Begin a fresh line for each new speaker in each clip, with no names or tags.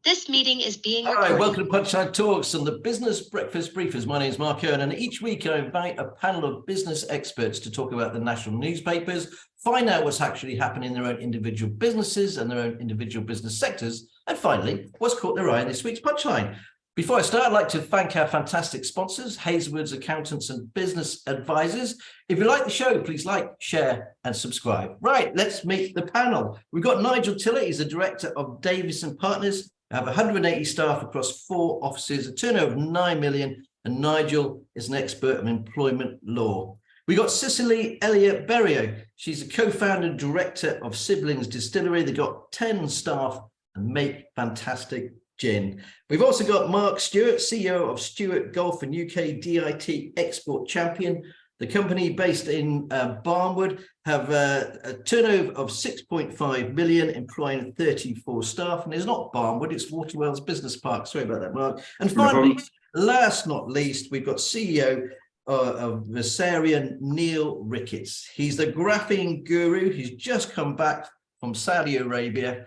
This meeting is being
recorded.
recorded.
Hi, welcome to Punchline Talks and the Business Breakfast Briefers. My name is Mark Owen, and each week I invite a panel of business experts to talk about the national newspapers, find out what's actually happening in their own individual businesses and their own individual business sectors, and finally, what's caught their eye in this week's Punchline. Before I start, I'd like to thank our fantastic sponsors, Hazelwood's Accountants and Business Advisors. If you like the show, please like, share, and subscribe. Right, let's meet the panel. We've got Nigel Tillott. He's the director of Davies and Partners. I have 180 staff across 4 offices, a turnover of 9 million, and Nigel is an expert on employment law. We got Cicely Elliott-BERRY. She's a co-founder and director of Siblings Distillery. They've got 10 staff and make fantastic gin. We've also got Mark Stewart, CEO of Stewart Golf and UK DIT export champion. The company based in Barnwood have a turnover of 6.5 million, employing 34 staff. And it's not Barnwood, it's Waterwells Business Park. Sorry about that, Mark. And finally, last not least, we've got CEO of Versarian, Neill Rickets. He's the graphene guru. He's just come back from Saudi Arabia.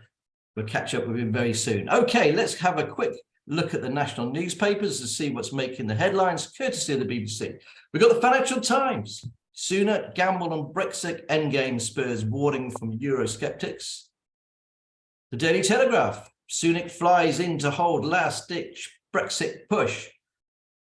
We'll catch up with him very soon. Okay, let's have a quick look at the national newspapers to see what's making the headlines, courtesy of the BBC. We've got the Financial Times. Sunak gamble on Brexit endgame spurs warning from Eurosceptics. The Daily Telegraph. Sunak flies in to hold last-ditch Brexit push.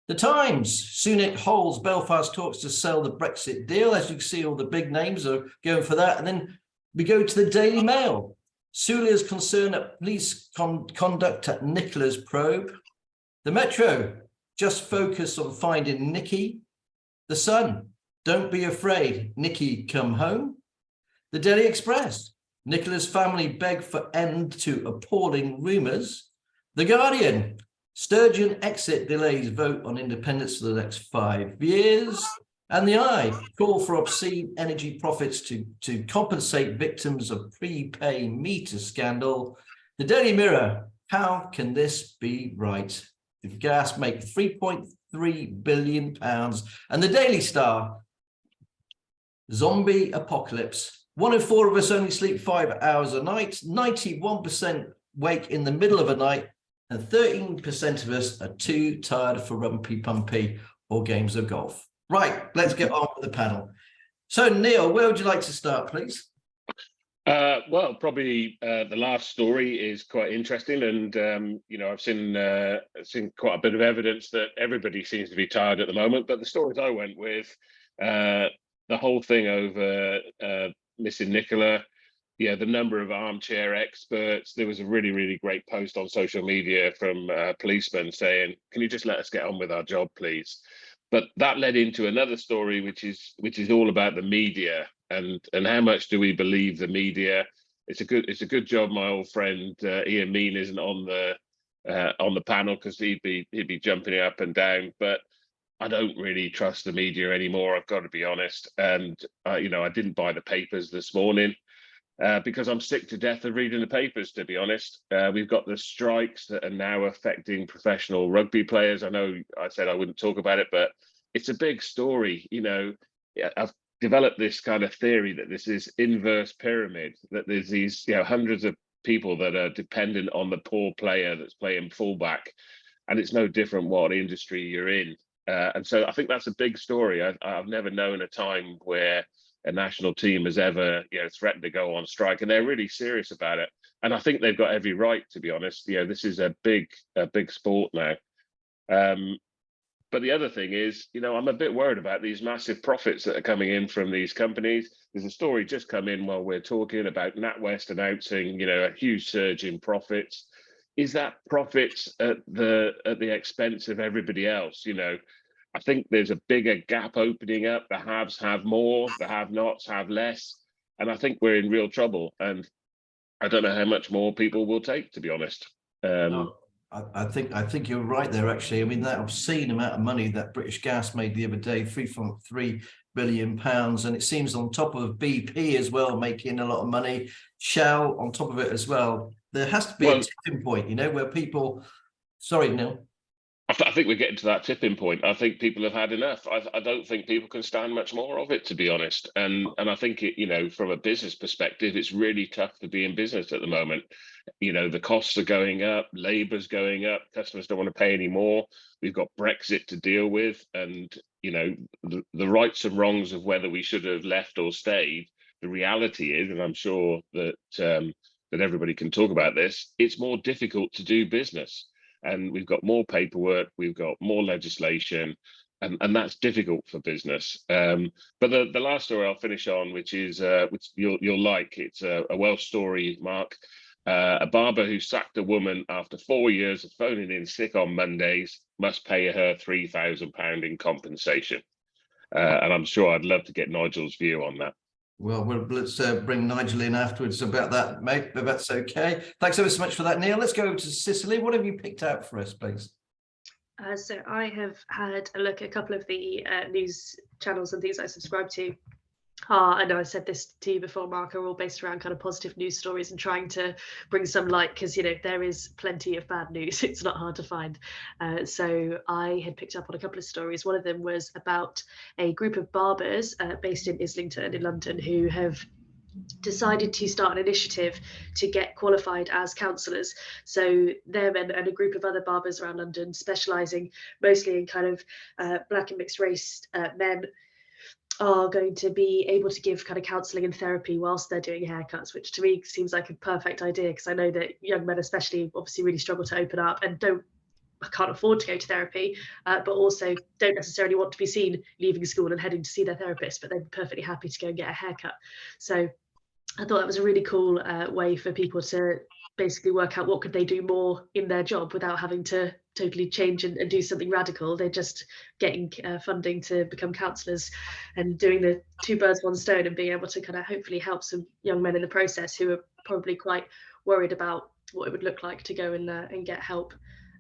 The Times. Sunak holds Belfast talks to sell the Brexit deal. As you can see, all the big names are going for that. And then we go to the Daily Mail. Sulia's concern at police conduct at Nicola's probe. The Metro, just focus on finding Nikki. The Sun, don't be afraid, Nikki come home. The Daily Express, Nicola's family beg for end to appalling rumours. The Guardian, Sturgeon exit delays vote on independence for the next 5 years. And the Eye, call for obscene energy profits to compensate victims of prepay meter scandal. The Daily Mirror, how can this be right? The gas make £3.3 billion. And the Daily Star, zombie apocalypse. 1 in 4 of us only sleep 5 hours a night, 91% wake in the middle of a night, and 13% of us are too tired for rumpy pumpy or games of golf. Right, let's get on with the panel. So, Neill, where would you like to start, please?
Well, probably the last story is quite interesting, and you know, I've seen quite a bit of evidence that everybody seems to be tired at the moment. But the stories I went with, the whole thing over missing Nicola, yeah, the number of armchair experts. There was a really, really great post on social media from a policeman saying, "Can you just let us get on with our job, please?" But that led into another story, which is all about the media and how much do we believe the media. It's a good job my old friend Ian Mean isn't on the panel, because he'd be jumping up and down. But I don't really trust the media anymore, I've got to be honest. And you know, I didn't buy the papers this morning because I'm sick to death of reading the papers, to be honest. We've got the strikes that are now affecting professional rugby players. I know I said I wouldn't talk about it, but it's a big story. You know, I've developed this kind of theory that this is inverse pyramid, that there's these, you know, hundreds of people that are dependent on the poor player that's playing fullback, and it's no different what industry you're in. And so I think that's a big story. I've never known a time where a national team has ever, you know, threatened to go on strike, and they're really serious about it. And I think they've got every right, to be honest. You know, this is a big sport now. But the other thing is, you know, I'm a bit worried about these massive profits that are coming in from these companies. There's a story just come in while we're talking about NatWest announcing, you know, a huge surge in profits. Is that profits at the expense of everybody else? You know, I think there's a bigger gap opening up. The haves have more, the have-nots have less. And I think we're in real trouble. And I don't know how much more people will take, to be honest.
I think you're right there, actually. I mean, that obscene amount of money that British Gas made the other day, £3.3 billion. And it seems on top of BP as well, making a lot of money, Shell on top of it as well. There has to be a tipping point, you know, where people... Sorry, Neil.
I think we're getting to that tipping point. I think people have had enough. I don't think people can stand much more of it, to be honest. And I think it, you know, from a business perspective, it's really tough to be in business at the moment. You know, the costs are going up, labour's going up, customers don't want to pay any more. We've got Brexit to deal with, and you know, the rights and wrongs of whether we should have left or stayed. The reality is, and I'm sure that that everybody can talk about this, it's more difficult to do business. And we've got more paperwork, we've got more legislation, and that's difficult for business. But the last story I'll finish on, which you'll like, it's a Welsh story, Mark. A barber who sacked a woman after 4 years of phoning in sick on Mondays must pay her £3,000 in compensation. And I'm sure I'd love to get Nigel's view on that.
Well, let's bring Nigel in afterwards about that, mate, if that's okay. Thanks ever so much for that, Neil. Let's go over to Cicely. What have you picked out for us, please?
So I have had a look at a couple of the news channels and things I subscribe to. I know I said this to you before, Mark, are all based around kind of positive news stories and trying to bring some light, because, you know, there is plenty of bad news. It's not hard to find. So I had picked up on a couple of stories. One of them was about a group of barbers based in Islington in London who have decided to start an initiative to get qualified as counsellors. So them and a group of other barbers around London, specialising mostly in kind of black and mixed race men, are going to be able to give kind of counselling and therapy whilst they're doing haircuts, which to me seems like a perfect idea, because I know that young men especially obviously really struggle to open up and can't afford to go to therapy, but also don't necessarily want to be seen leaving school and heading to see their therapist, but they're perfectly happy to go and get a haircut. So I thought that was a really cool way for people to basically work out what could they do more in their job without having to totally change and do something radical. They're just getting funding to become counsellors and doing the two birds one stone, and being able to kind of hopefully help some young men in the process who are probably quite worried about what it would look like to go and get help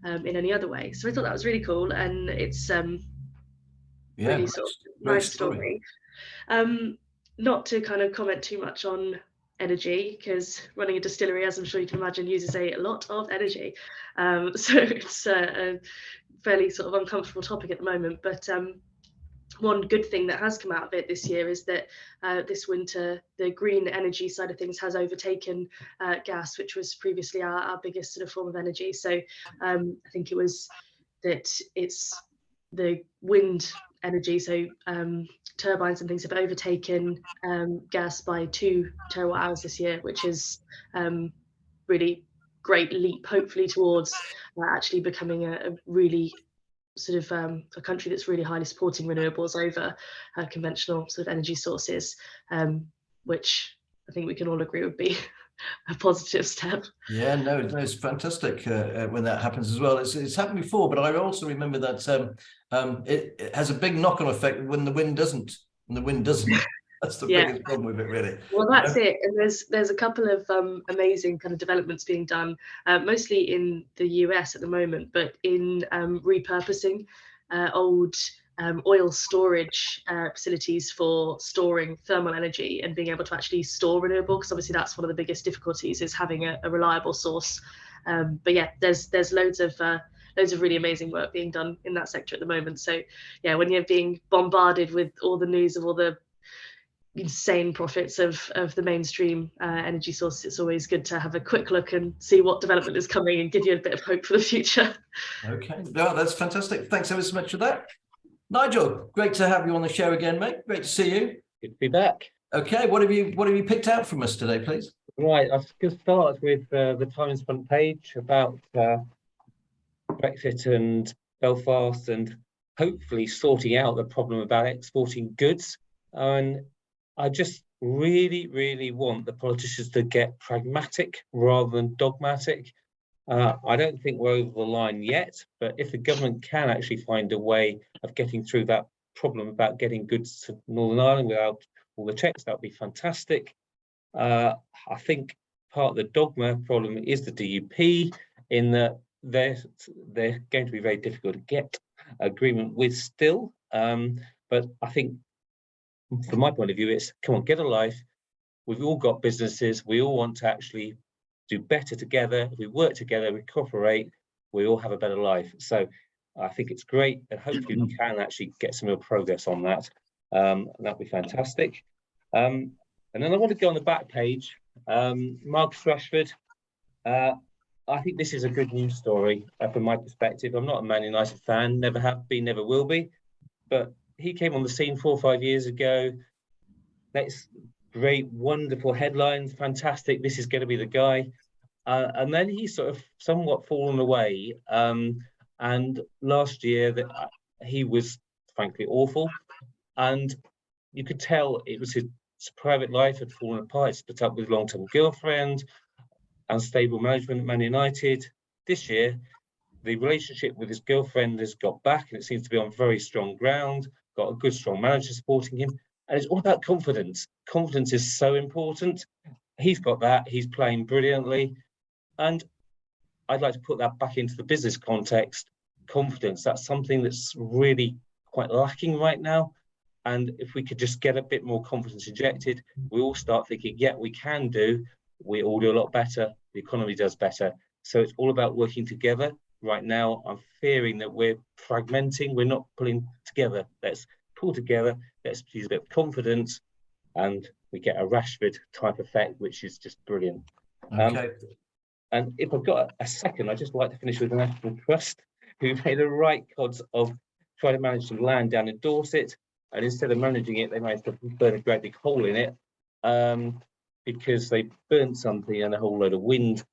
in any other way. So I thought that was really cool, and it's really sort of nice story. Not to kind of comment too much on energy, because running a distillery, as I'm sure you can imagine, uses a lot of energy. So it's a fairly sort of uncomfortable topic at the moment. But one good thing that has come out of it this year is that this winter, the green energy side of things has overtaken gas, which was previously our biggest sort of form of energy. So I think it was that it's the wind energy, so turbines and things have overtaken gas by 2 terawatt hours this year, which is really great leap, hopefully, towards actually becoming a really sort of a country that's really highly supporting renewables over conventional sort of energy sources, which I think we can all agree would be a positive step.
Yeah, no, it's fantastic when that happens as well. It's happened before, but I also remember that it has a big knock-on effect when the wind doesn't. That's the biggest problem with it, really.
Well, that's it. And there's a couple of amazing kind of developments being done, mostly in the US at the moment, but in repurposing old oil storage facilities for storing thermal energy and being able to actually store renewable, because obviously that's one of the biggest difficulties, is having a reliable source. But yeah, there's loads of really amazing work being done in that sector at the moment. So yeah, when you're being bombarded with all the news of all the insane profits of the mainstream energy source, it's always good to have a quick look and see what development is coming and give you a bit of hope for the future. Okay,
no, that's fantastic. Thanks ever so much for that. Nigel, great to have you on the show again, mate. Great to see you.
Good to be back.
Okay, what have you picked out from us today, please?
Right, I've just started with the Times front page about Brexit and Belfast, and hopefully sorting out the problem about exporting goods. And I just really want the politicians to get pragmatic rather than dogmatic. I don't think we're over the line yet, but if the government can actually find a way of getting through that problem about getting goods to Northern Ireland without all the checks, that would be fantastic. I think part of the dogma problem is the DUP, in that they're going to be very difficult to get agreement with still. But I think, from my point of view, it's, come on, get a life. We've all got businesses. We all want to actually do better together. If we work together, we cooperate, we all have a better life. So I think it's great, and hopefully we can actually get some real progress on that. That'd be fantastic. And then I want to go on the back page. Marcus Rashford. I think this is a good news story from my perspective. I'm not a Man United fan, never have been, never will be. But he came on the scene 4 or 5 years ago. That's great, wonderful headlines, fantastic. This is going to be the guy. And then he's sort of somewhat fallen away. And last year he was frankly awful. And you could tell it was his private life had fallen apart. He split up with long-term girlfriend, unstable management at Man United. This year, the relationship with his girlfriend has got back, and it seems to be on very strong ground, got a good, strong manager supporting him. And it's all about confidence. Confidence is so important. He's got that. He's playing brilliantly. And I'd like to put that back into the business context. Confidence, that's something that's really quite lacking right now. And if we could just get a bit more confidence injected, we all start thinking, yeah, we can do. We all do a lot better. The economy does better. So it's all about working together. Right now, I'm fearing that we're fragmenting. We're not pulling together. Let's pull together. Let's use a bit of confidence, and we get a Rashford type effect, which is just brilliant.
Okay.
And if I've got a second, I'd just like to finish with the National Trust, who made a right cods of trying to manage some land down in Dorset. And instead of managing it, they managed to burn a great big hole in it because they burnt something and a whole load of wind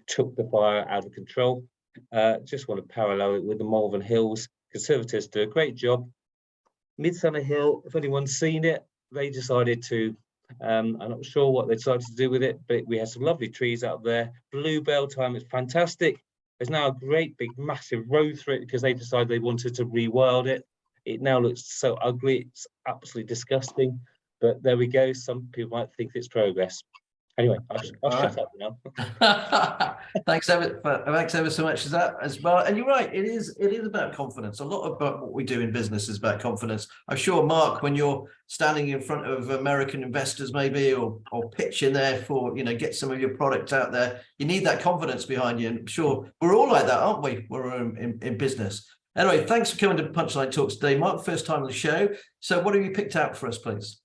took the fire out of control. Just want to parallel it with the Malvern Hills. Conservatives do a great job. Midsummer Hill, if anyone's seen it, they decided to, I'm not sure what they decided to do with it, but we had some lovely trees out there. Bluebell time is fantastic. There's now a great big massive road through it because they decided they wanted to rewild it. It now looks so ugly, it's absolutely disgusting. But there we go. Some people might think it's progress. Anyway, I'll shut up now.
Thanks ever so much for that as well. And you're right, it is about confidence. A lot about what we do in business is about confidence. I'm sure, Mark, when you're standing in front of American investors maybe or pitching there for, get some of your product out there, you need that confidence behind you. And I'm sure we're all like that, aren't we? We're in business. Anyway, thanks for coming to Punchline Talks today, Mark. First time on the show. So what have you picked out for us, please?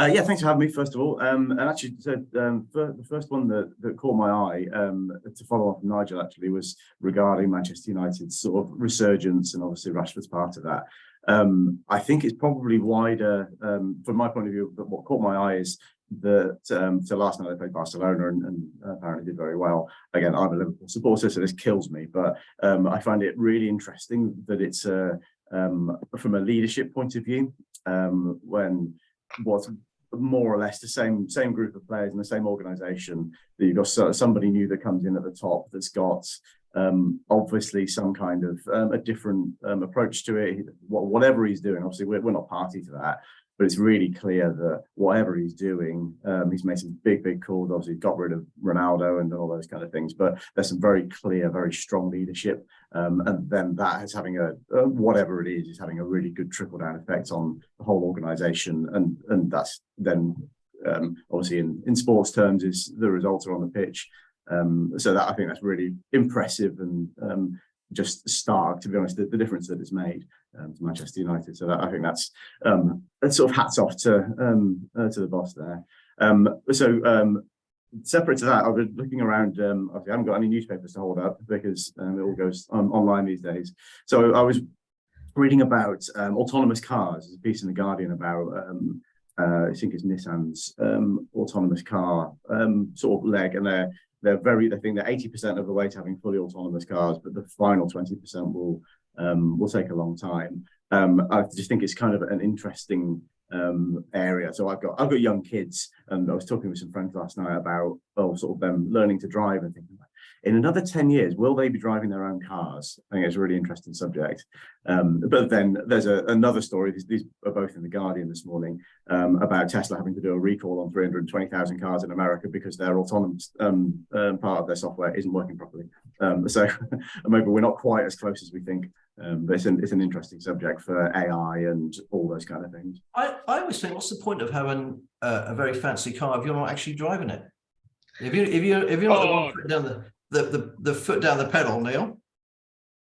Yeah, thanks for having me, first of all. And actually, the first one that caught my eye, to follow up from Nigel, actually, was regarding Manchester United's sort of resurgence, and obviously Rashford's part of that. I think it's probably wider, from my point of view, but what caught my eye is that so last night they played Barcelona and apparently did very well. Again, I'm a Liverpool supporter, so this kills me, but I find it really interesting that it's from a leadership point of view, when what's more or less the same group of players in the same organisation, that you've got somebody new that comes in at the top that's got obviously some kind of a different approach to it. Whatever he's doing, obviously we're not party to that, but it's really clear that whatever he's doing, he's made some big calls. Obviously, got rid of Ronaldo and all those kind of things, but there's some very clear, very strong leadership. And then that is having whatever it is having a really good trickle-down effect on the whole organisation. And that's then, obviously in sports terms, is the results are on the pitch. So that I think that's really impressive and just stark, to be honest, the difference that it's made to Manchester United. So that, I think that's sort of hats off to the boss there. Separate to that, I've been looking around. Obviously, I haven't got any newspapers to hold up because it all goes online these days. So I was reading about autonomous cars. There's a piece in The Guardian about I think it's Nissan's autonomous car sort of leg, and they think they're 80% of the way to having fully autonomous cars, but the final 20% will take a long time. I just think it's kind of an interesting area. So I've got young kids, and I was talking with some friends last night about sort of them learning to drive and thinking, in another 10 years, will they be driving their own cars? I think it's a really interesting subject. But then there's another story, these are both in The Guardian this morning, about Tesla having to do a recall on 320,000 cars in America because their autonomous part of their software isn't working properly. So maybe we're not quite as close as we think, but it's an interesting subject for AI and all those kind of things.
I always think, what's the point of having a very fancy car if you're not actually driving it? If you're not the one putting down the foot down the pedal, Neil.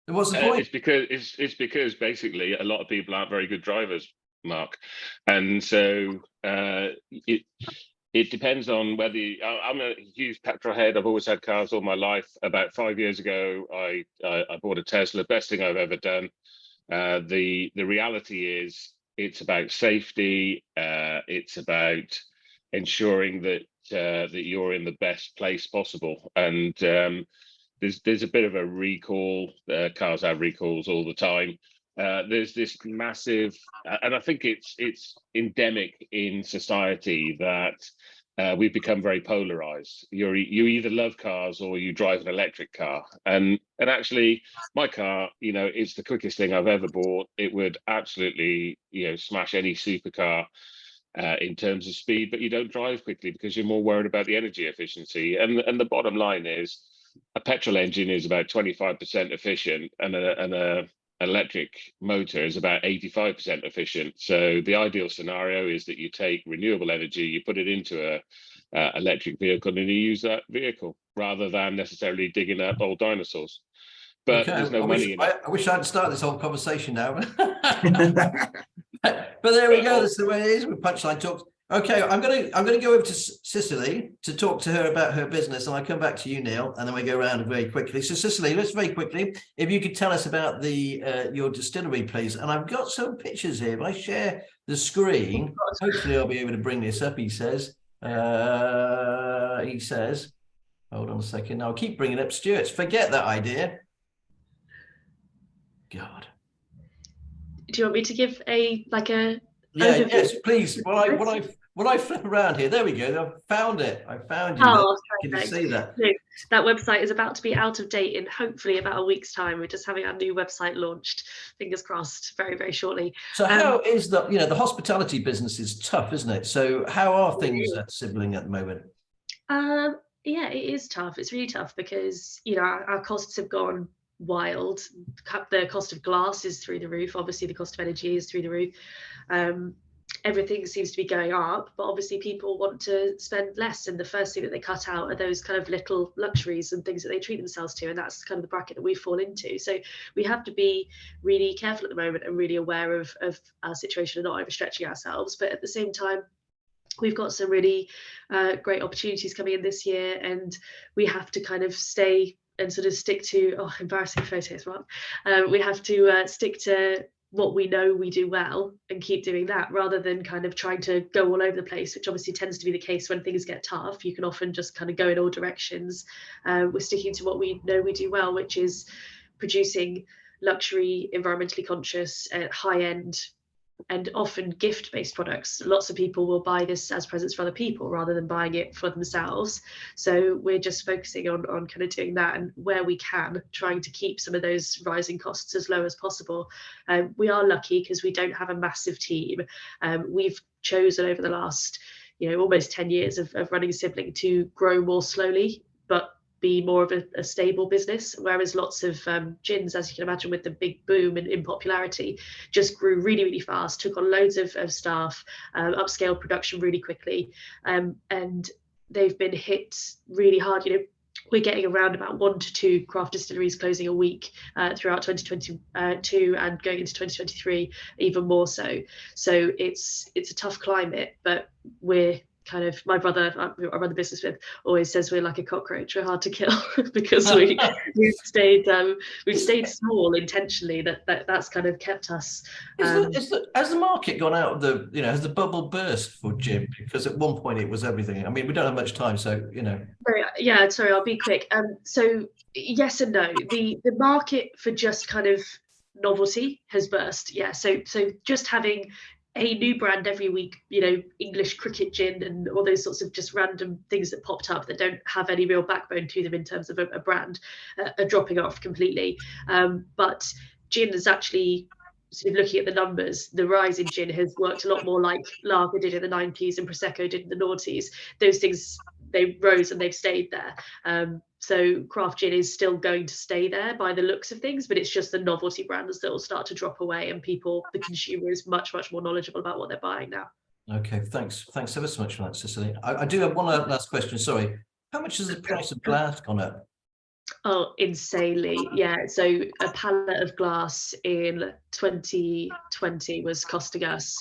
What's the point?
It's because basically a lot of people aren't very good drivers, Mark, and so it depends on whether I'm a huge petrol head. I've always had cars all my life. About 5 years ago, I bought a Tesla. Best thing I've ever done. The reality is it's about safety. It's about ensuring that that you're in the best place possible. And there's a bit of a recall. Cars have recalls all the time. There's this massive, and I think it's endemic in society that we've become very polarized. You either love cars or you drive an electric car. And actually, my car, it's the quickest thing I've ever bought. It would absolutely, smash any supercar in terms of speed, but you don't drive quickly because you're more worried about the energy efficiency. And the bottom line is, a petrol engine is about 25% efficient, and a electric motor is about 85% efficient. So the ideal scenario is that you take renewable energy, you put it into a electric vehicle, and you use that vehicle rather than necessarily digging up old dinosaurs. But there's no money in it.
I wish I'd start this whole conversation now. But there we go. That's the way it is with Punchline Talks. Okay, I'm gonna go over to Cicely to talk to her about her business, and I'll come back to you, Neill, and then we go around very quickly. So Cicely, let's very quickly, if you could tell us about your distillery, please. And I've got some pictures here. If I share the screen, hopefully I'll be able to bring this up. He says, hold on a second. I'll keep bringing up Stewart's. Forget that idea. God.
Do you want me to give a
Yeah, yes, please. When I flip around here, there we go. I found it. I found you.
Oh,
can you see that?
No, that website is about to be out of date in hopefully about a week's time. We're just having our new website launched. Fingers crossed, very, very shortly.
So how is the hospitality business is tough, isn't it? So how are things at Sibling at the moment?
Yeah, it is tough. It's really tough because our costs have gone wild. The cost of glass is through the roof. Obviously, the cost of energy is through the roof. Everything seems to be going up, but obviously people want to spend less, and the first thing that they cut out are those kind of little luxuries and things that they treat themselves to, and that's kind of the bracket that we fall into. So we have to be really careful at the moment and really aware of our situation and not overstretching ourselves, but at the same time we've got some really great opportunities coming in this year, and we have to kind of stay and sort of stick to embarrassing photos, Mark. We have to stick to what we know we do well and keep doing that, rather than kind of trying to go all over the place, which obviously tends to be the case when things get tough. You can often just kind of go in all directions. We're sticking to what we know we do well, which is producing luxury, environmentally conscious, high-end and often gift-based products. Lots of people will buy this as presents for other people rather than buying it for themselves. So we're just focusing on kind of doing that, and where we can, trying to keep some of those rising costs as low as possible. We are lucky because we don't have a massive team. We've chosen over the last almost 10 years of running Sibling to grow more slowly, but be more of a stable business, whereas lots of gins, as you can imagine, with the big boom in popularity, just grew really, really fast, took on loads of staff, upscaled production really quickly, and they've been hit really hard. We're getting around about 1 to 2 craft distilleries closing a week throughout 2022 and going into 2023 even more so. So it's a tough climate, but we're kind of, my brother I run the business with always says we're like a cockroach, we're hard to kill because we've stayed small intentionally. That's kind of kept us.
Has the market gone out of the, has the bubble burst for gin? Because at one point it was everything. I mean, we don't have much time, so
Yeah, sorry, I'll be quick. So yes and no. The market for just kind of novelty has burst. Yeah, so just having a new brand every week, English cricket gin and all those sorts of just random things that popped up that don't have any real backbone to them in terms of a brand are dropping off completely. But gin is actually, sort of looking at the numbers, the rise in gin has worked a lot more like lager did in the 90s and Prosecco did in the noughties. Those things, they rose and they've stayed there. So craft gin is still going to stay there by the looks of things, but it's just the novelty brands that will start to drop away, and the consumer is much, much more knowledgeable about what they're buying now.
Okay, thanks ever so much for that, Cicely. I do have one last question, sorry. How much has the price of glass gone up?
Oh, insanely. Yeah. So a pallet of glass in 2020 was costing us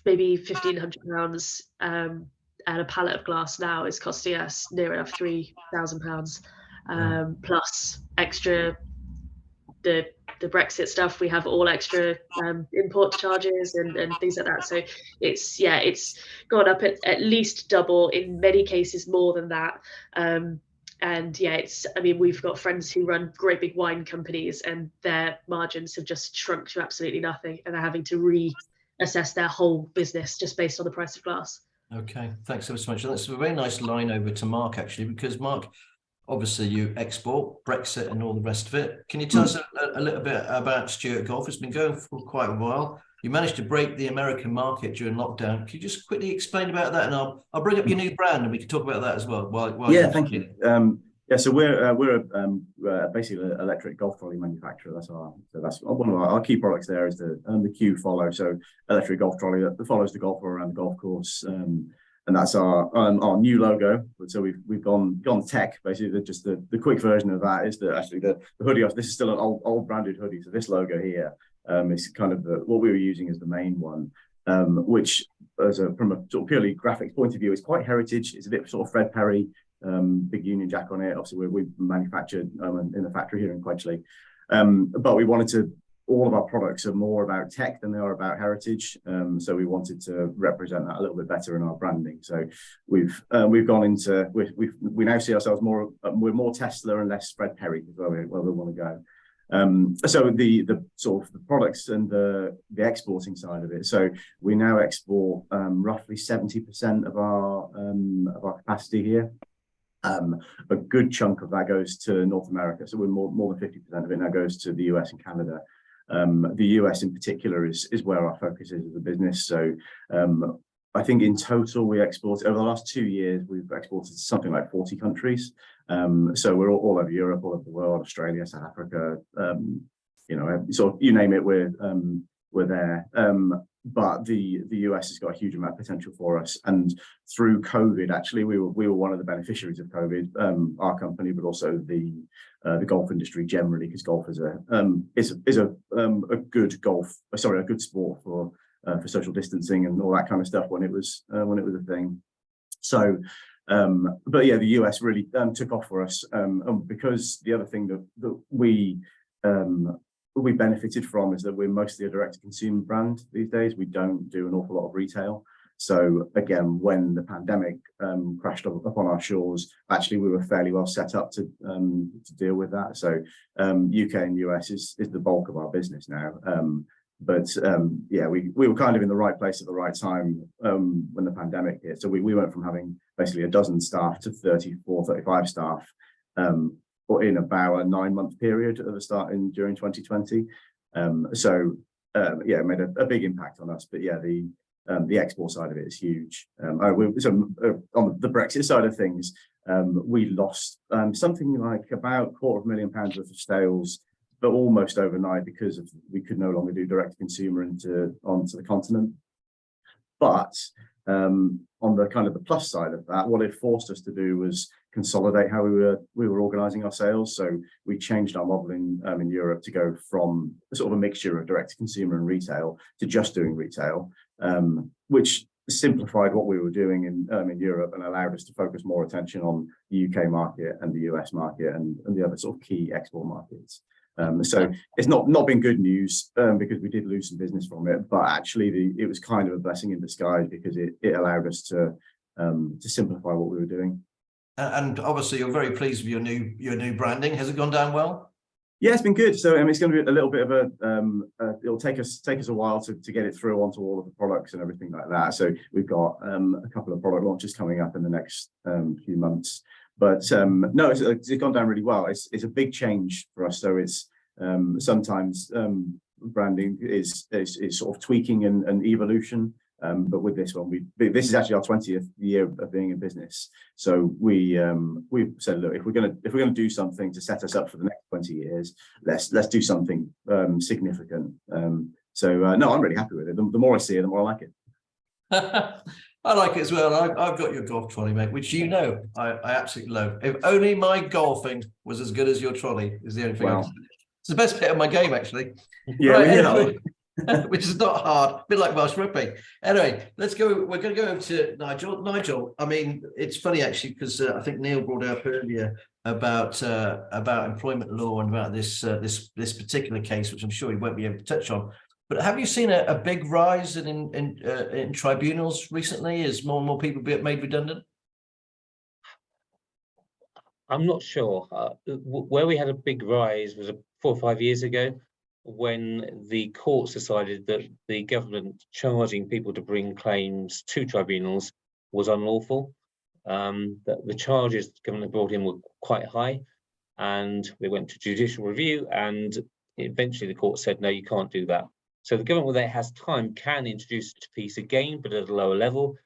maybe £1,500. And a pallet of glass now is costing us near enough £3,000. Plus extra the Brexit stuff. We have all extra import charges and things like that. So it's gone up at least double, in many cases more than that. And yeah, I mean, we've got friends who run great big wine companies and their margins have just shrunk to absolutely nothing, and they're having to reassess their whole business just based on the price of glass.
Okay, thanks ever so much. That's a very nice line over to Mark, actually, because Mark, obviously you export, Brexit and all the rest of it. Can you tell us a little bit about Stewart Golf? It's been going for quite a while. You managed to break the American market during lockdown. Can you just quickly explain about that? And I'll bring up your new brand and we can talk about that as well.
Yeah, thank you. Yeah, so we're basically an electric golf trolley manufacturer. That's one of our key products. There is the Q follow. So electric golf trolley that follows the golfer around the golf course. And that's our new logo. So we've gone tech. Basically, just the quick version of that is that actually the hoodie. This is still an old branded hoodie. So this logo here is kind of what we were using as the main one, which from a sort of purely graphics point of view is quite heritage. It's a bit sort of Fred Perry, big Union Jack on it. Obviously, we manufactured in the factory here in Cheltenham, but we wanted to. All of our products are more about tech than they are about heritage. So we wanted to represent that a little bit better in our branding. So we've gone into we now see ourselves we're more Tesla and less Fred Perry is where we want to go. So the sort of the products and the exporting side of it. So we now export roughly 70% of our capacity here. A good chunk of that goes to North America. So we're more than 50% of it now goes to the US and Canada. The US in particular is where our focus is as a business. So I think in total we export over the last 2 years, we've exported to something like 40 countries. So we're all over Europe, all over the world, Australia, South Africa, sort of you name it, we're there. But the US has got a huge amount of potential for us. And through COVID, actually, we were one of the beneficiaries of COVID, our company, but also the golf industry generally, because golf is a good sport for social distancing and all that kind of stuff when it was a thing. So, but yeah, the US really took off for us, because the other thing that we benefited from is that we're mostly a direct-to-consumer brand these days. We don't do an awful lot of retail. So again, when the pandemic crashed upon our shores, actually we were fairly well set up to deal with that. So UK and US is the bulk of our business now. Yeah, we were kind of in the right place at the right time when the pandemic hit. So we went from having basically a dozen staff to 34, 35 staff. Or in about a 9-month period at the start during 2020. Yeah, it made a big impact on us. But yeah, the export side of it is huge. On the Brexit side of things, we lost something like about £250,000 worth of sales, but almost overnight because we could no longer do direct to consumer onto the continent. But on the kind of the plus side of that, what it forced us to do was consolidate how we were organizing our sales. So we changed our model in Europe to go from sort of a mixture of direct to consumer and retail to just doing retail, which simplified what we were doing in Europe and allowed us to focus more attention on the UK market and the US market and the other sort of key export markets. So it's not been good news because we did lose some business from it, but actually it was kind of a blessing in disguise because it allowed us to simplify what we were doing.
And obviously, you're very pleased with your new branding. Has it gone down well?
Yeah, it's been good. So it's going to be a little bit of it'll take us a while to get it through onto all of the products and everything like that. So we've got a couple of product launches coming up in the next few months. But no, it's gone down really well. It's a big change for us. So it's sometimes branding is sort of tweaking and evolution. But with this one, this is actually our 20th year of being in business. So we said, look, if we're gonna do something to set us up for the next 20 years, let's do something significant. No, I'm really happy with it. The more I see it, the more I like it.
I like it as well. I've got your golf trolley, mate, which I absolutely love. If only my golfing was as good as your trolley, is the only thing.
Wow.
It's the best bit of my game, actually.
Yeah,
Right,
we
anyway, which is not hard, a bit like Welsh rugby. Anyway, let's go. We're going to go over to Nigel. Nigel, I mean, it's funny actually because I think Neil brought up earlier about employment law and about this particular case, which I'm sure he won't be able to touch on. But have you seen a big rise in tribunals recently as more and more people get made redundant?
I'm not sure. Where we had a big rise was 4 or 5 years ago, when the courts decided that the government charging people to bring claims to tribunals was unlawful. That the charges the government brought in were quite high, and they went to judicial review, and eventually the court said, no, you can't do that. So the government, when it has time, can introduce the piece again, but at a lower level.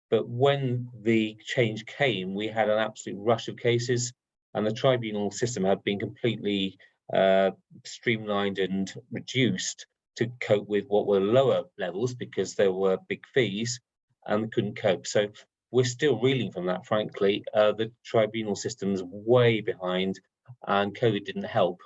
But when the change came, we had an absolute rush of cases, and the tribunal system had been completely streamlined and reduced to cope with what were lower levels, because there were big fees and they couldn't cope. So we're still reeling from that, frankly. The tribunal system's way behind, and COVID didn't help.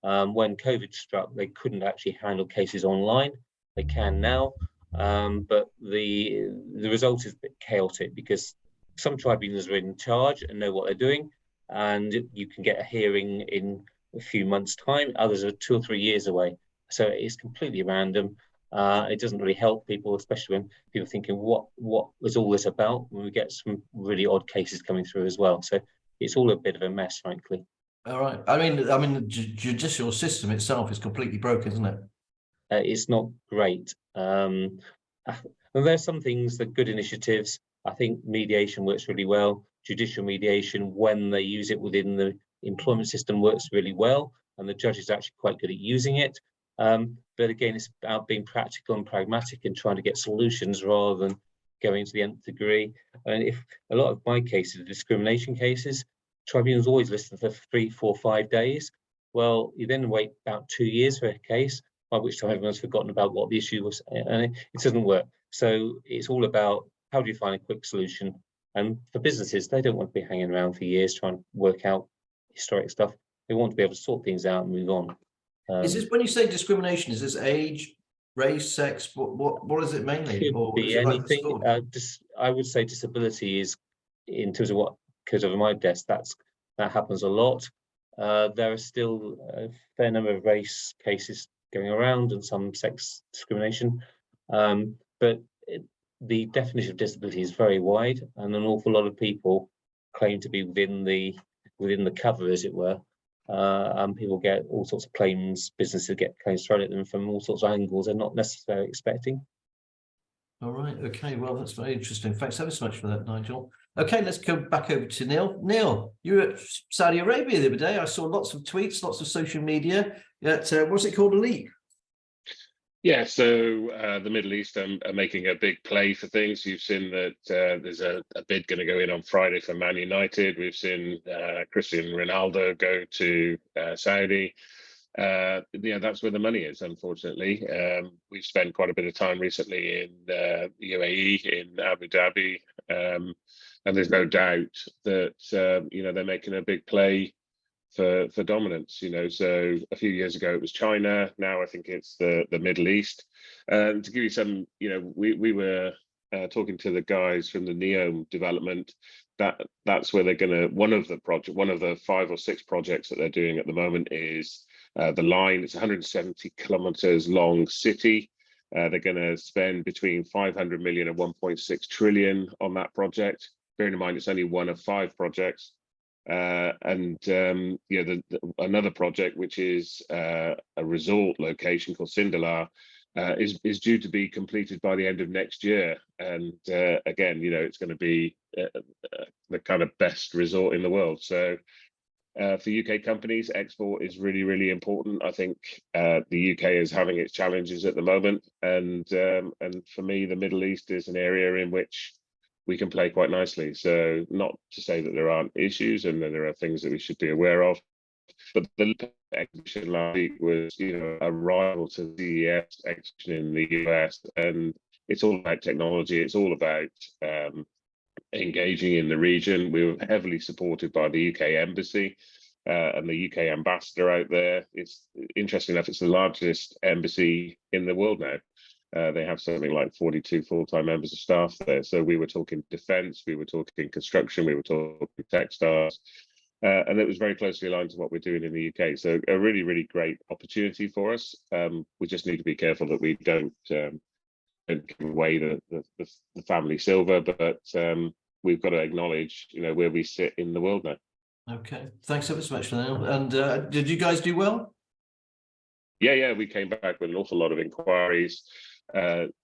When COVID struck, they couldn't actually handle cases online. They can now, but the result is a bit chaotic, because some tribunals are in charge and know what they're doing, and you can get a hearing in a few months' time. Others are 2 or 3 years away. So it's completely random. It doesn't really help people, especially when people are thinking, what was all this about? When we get some really odd cases coming through as well. So it's all a bit of a mess, frankly.
All right. I mean, the judicial system itself is completely broken, isn't it?
It's not great. And there's some things that good initiatives. I think mediation works really well. Judicial mediation, when they use it within the employment system, works really well, and the judge is actually quite good at using it. But again, it's about being practical and pragmatic and trying to get solutions rather than going to the nth degree. And if a lot of my cases are discrimination cases, tribunals always listen for 3, 4, 5 days. Well, you then wait about 2 years for a case, by which time everyone's forgotten about what the issue was, and it doesn't work. So it's all about, how do you find a quick solution? And for businesses, they don't want to be hanging around for years trying to work out historic stuff. They want to be able to sort things out and move on.
Is this, when you say discrimination, is this age, race, sex? What is it mainly?
Could be anything. I would say disability is, in terms of what goes over my desk, that happens a lot. There are still a fair number of race cases going around and some sex discrimination, but the definition of disability is very wide, and an awful lot of people claim to be within the cover, as it were. And people get all sorts of claims, businesses get claims thrown at them from all sorts of angles they're not necessarily expecting.
All right, okay, well, that's very interesting. Thanks ever so much for that, Nigel. Okay, let's go back over to Neil. Neil, you were at Saudi Arabia the other day. I saw lots of tweets, lots of social media. What's it called, ELITE?
Yeah, so the Middle East are making a big play for things. You've seen that there's a bid going to go in on Friday for Man United. We've seen Cristiano Ronaldo go to Saudi. Yeah, that's where the money is, unfortunately. We've spent quite a bit of time recently in UAE, in Abu Dhabi, and there's no doubt that they're making a big play for dominance. So a few years ago it was China. Now I think it's the Middle East. To give you some, we were talking to the guys from the NEOM development. That's where they're going to, one of the 5 or 6 projects that they're doing at the moment is the line. It's 170 kilometers long city. They're going to spend between 500 million and 1.6 trillion on that project. Bearing in mind it's only one of 5 projects. Another project, which is a resort location called Sindalar, is due to be completed by the end of next year. And again, it's going to be the kind of best resort in the world. So for UK companies, export is really, really important. I think the UK is having its challenges at the moment, and for me, the Middle East is an area in which we can play quite nicely. So not to say that there aren't issues and that there are things that we should be aware of, but the exhibition last week was, a rival to the CES exhibition in the US, and It's all about technology. It's all about engaging in the region. We were heavily supported by the UK Embassy and the UK ambassador out there. It's interesting enough, it's the largest embassy in the world now. They have something like 42 full-time members of staff there. So we were talking defence, we were talking construction, we were talking textiles, and it was very closely aligned to what we're doing in the UK. So a really, really great opportunity for us. We just need to be careful that we don't give away the family silver, but we've got to acknowledge, where we sit in the world now.
Okay, thanks ever so much for that. And did you guys do well?
Yeah, we came back with an awful lot of inquiries,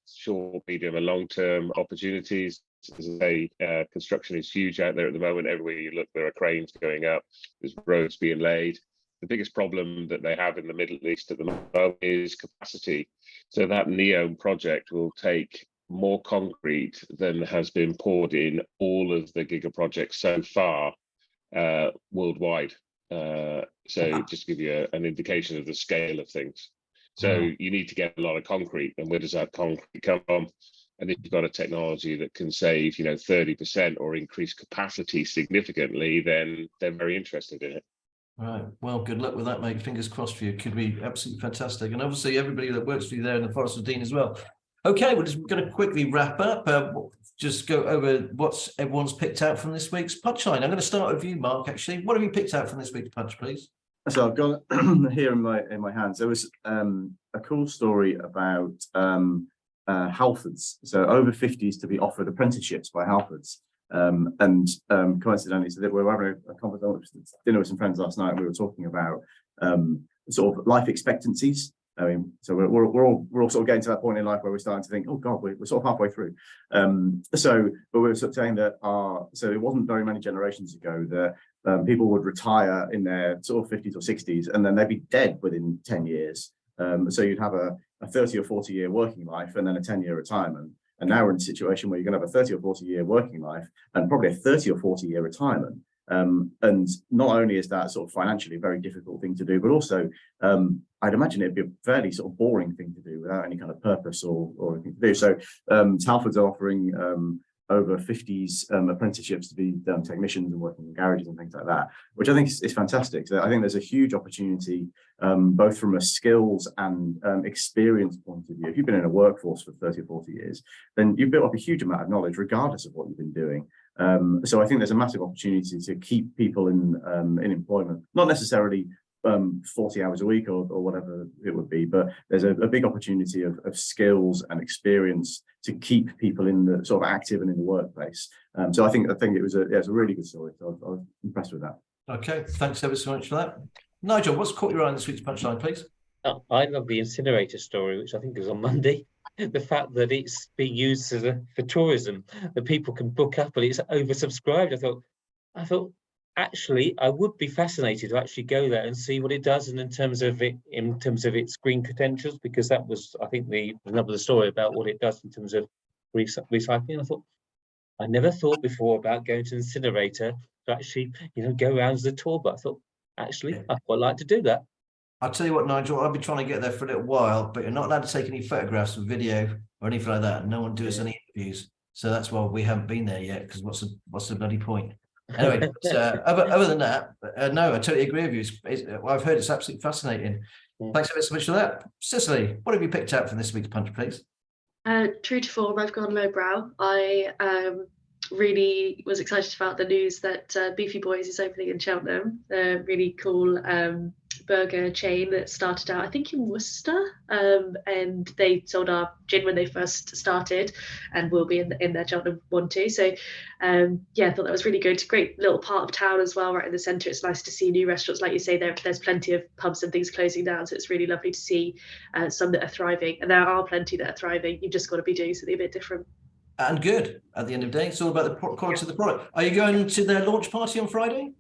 short, medium, and long-term opportunities. As I say, construction is huge out there at the moment. Everywhere you look, there are cranes going up. There's roads being laid. The biggest problem that they have in the Middle East at the moment is capacity. So that NEOM project will take more concrete than has been poured in all of the giga projects so far worldwide. So just to give you an indication of the scale of things. So you need to get a lot of concrete, and where does that concrete come from? And if you've got a technology that can save, 30% or increase capacity significantly, then they're very interested in it.
Right. Well, good luck with that, mate. Fingers crossed for you. Could be absolutely fantastic. And obviously everybody that works for you there in the Forest of Dean as well. Okay, we're just going to quickly wrap up. Just go over what's everyone's picked out from this week's Punchline. I'm going to start with you, Mark, actually. What have you picked out from this week's Punch, please?
So I've got here in my hands, there was a cool story about Halfords. So over 50s to be offered apprenticeships by Halfords. And coincidentally, so that we were having a conversation, dinner with some friends last night, and we were talking about sort of life expectancies. I mean, so we're all sort of getting to that point in life where we're starting to think, oh God, we're sort of halfway through. But we were sort of saying that so it wasn't very many generations ago that people would retire in their sort of 50s or 60s, and then they'd be dead within 10 years. So you'd have a 30 or 40 year working life and then a 10-year retirement. And now we're in a situation where you're going to have a 30 or 40 year working life and probably a 30 or 40 year retirement. And not only is that sort of financially a very difficult thing to do, but also I'd imagine it'd be a fairly sort of boring thing to do without any kind of purpose or anything to do. So Halfords are offering over 50s apprenticeships to be technicians and working in garages and things like that, which I think is fantastic. So I think there's a huge opportunity, both from a skills and experience point of view. If you've been in a workforce for 30 or 40 years, then you've built up a huge amount of knowledge regardless of what you've been doing. So I think there's a massive opportunity to keep people in employment, not necessarily 40 hours a week or whatever it would be, but there's a big opportunity of skills and experience to keep people in the sort of active and in the workplace. So I think it was a really good story. So I was impressed with that.
Okay, thanks ever so much for that. Nigel, what's caught your eye in this week's Punchline, please?
Oh, I love the incinerator story, which I think is on Monday. The fact that it's being used for tourism, that people can book up and it's oversubscribed. I thought actually I would be fascinated to actually go there and see what it does, and in terms of its green credentials, because that was, I think, the number of the story about what it does in terms of recycling. I thought, I never thought before about going to an incinerator to actually go around as a tour, but I thought actually I'd quite like to do that.
I'll tell you what, Nigel, I've been trying to get there for a little while, but you're not allowed to take any photographs or video or anything like that. No one does any interviews. So that's why we haven't been there yet, because what's the bloody point? Anyway, other than that, no, I totally agree with you. I've heard it's absolutely fascinating. Thanks ever so much for that. Cicely, what have you picked out from this week's Punch, please?
True to form, I've gone lowbrow. I really was excited about the news that Beefy Boys is opening in Cheltenham, a really cool burger chain that started out, I think, in Worcester, and they sold our gin when they first started and will be in their Cheltenham one too. So I thought that was really good. It's a great little part of town as well, right in the centre. It's nice to see new restaurants, like you say, there's plenty of pubs and things closing down, so it's really lovely to see some that are thriving, and there are plenty that are thriving. You've just got to be doing something a bit different.
And good. At the end of the day, it's all about the quality of the product. Are you going to their launch party on Friday?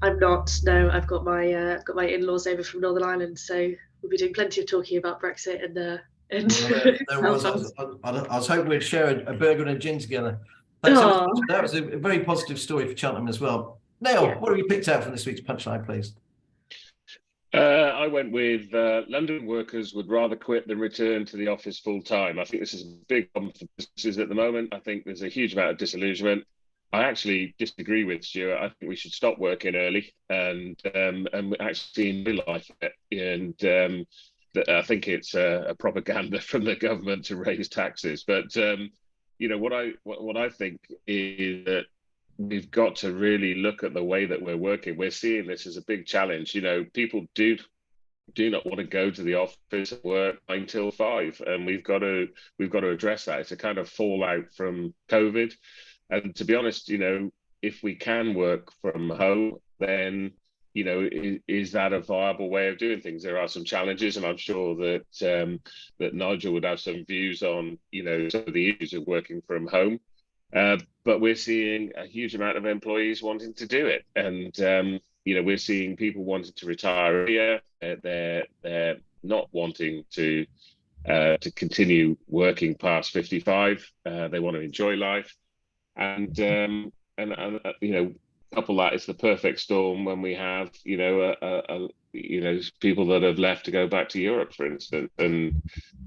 I'm not. No, I've got my in-laws over from Northern Ireland, so we'll be doing plenty of talking about Brexit and.
I was hoping we'd share a burger and a gin together. That was a very positive story for Cheltenham as well. Neill, what have you picked out from this week's Punchline, please?
I I went with London workers would rather quit than return to the office full time. I think this is a big problem for businesses at the moment. I think there's a huge amount of disillusionment. I actually disagree with Stewart. I think we should stop working early and actually enjoy life. And I think it's a propaganda from the government to raise taxes. But you know, what I think is that we've got to really look at the way that we're working. We're seeing this as a big challenge. You know, people do not want to go to the office and work 9 till 5, and we've got to address that. It's a kind of fallout from COVID. And to be honest, you know, if we can work from home, then, you know, is that a viable way of doing things? There are some challenges, and I'm sure that that Nigel would have some views on, you know, some of the issues of working from home. But we're seeing a huge amount of employees wanting to do it, and you know, we're seeing people wanting to retire earlier. They're not wanting to continue working past 55. They want to enjoy life. And you know, couple that, it's the perfect storm when we have, you know, you know, people that have left to go back to Europe, for instance, and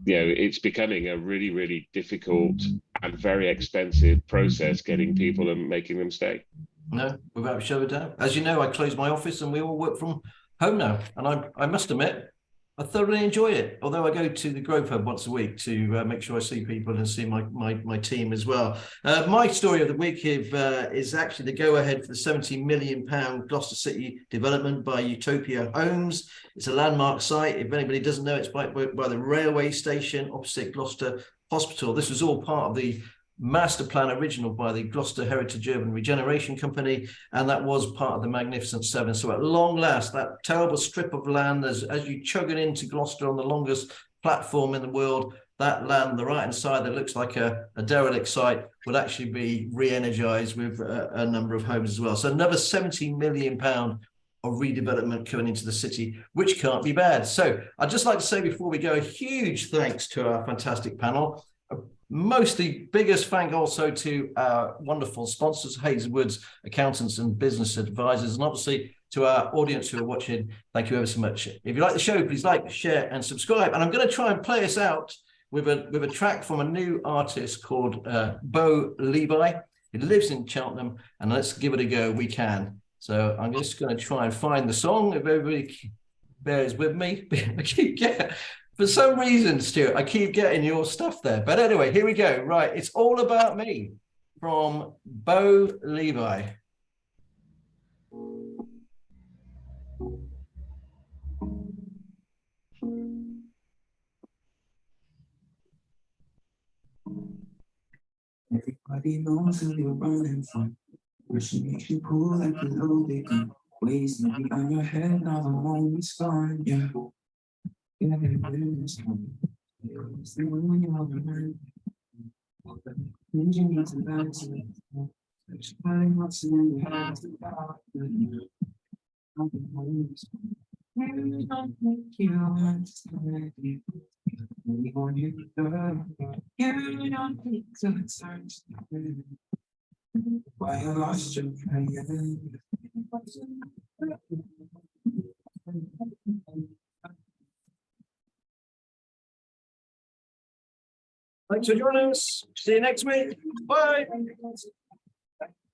you know, it's becoming a really, really difficult and very expensive process getting people and making them stay.
No, without a shadow of a doubt. As you know, I closed my office and we all work from home now, and I must admit, I thoroughly enjoy it. Although I go to the Grove Hub once a week to make sure I see people and see my team as well. My story of the week is actually the go-ahead for the £70 million Gloucester City development by Utopia Homes. It's a landmark site. If anybody doesn't know, it's by the railway station opposite Gloucester Hospital. This was all part of the master plan original by the Gloucester Heritage Urban Regeneration Company, and that was part of the Magnificent Seven. So at long last, that terrible strip of land, as you chug it into Gloucester on the longest platform in the world, that land on the right hand side that looks like a derelict site will actually be re-energized with a number of homes as well. So another £70 million of redevelopment coming into the city, which can't be bad. So I'd just like to say before we go, a huge thanks to our fantastic panel. Mostly biggest thank also to our wonderful sponsors, Hazelwood's Accountants and Business Advisors, and obviously to our audience who are watching. Thank you ever so much. If you like the show, please like, share and subscribe. And I'm going to try and play us out with a track from a new artist called Bo Levi. He lives in Cheltenham, and let's give it a go. We can. So I'm just going to try and find the song. If everybody bears with me, for some reason, Stewart, I keep getting your stuff there. But anyway, here we go. Right, It's All About Me from Bo Levi.
Everybody knows who you're running from. Where she makes you pull like a little bit. Ways to be on your head, now the moment's gone, yeah. Yeah, it's coming. It's the one you're on. Changing into that. She's finding what's in your hands. You don't think you understand. You want you to go. You don't think so. It's hard to why I lost your prayer.
Thanks for joining us. See you next week. Bye.